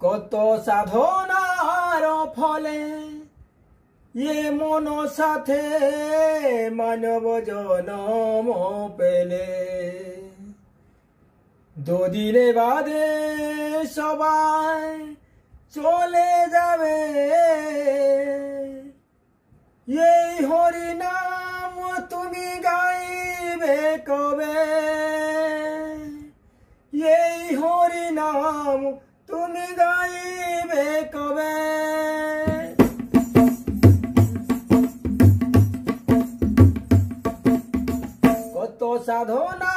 কত সাধনার ফলে এ মন সাথে মানব জনম পেলে দুদিনে বাদে সবাই চলে যাবে এই হরি নাম তুমি গাইবে কবে এই হরি নাম তুমি গাইবে কবে কত সাধনা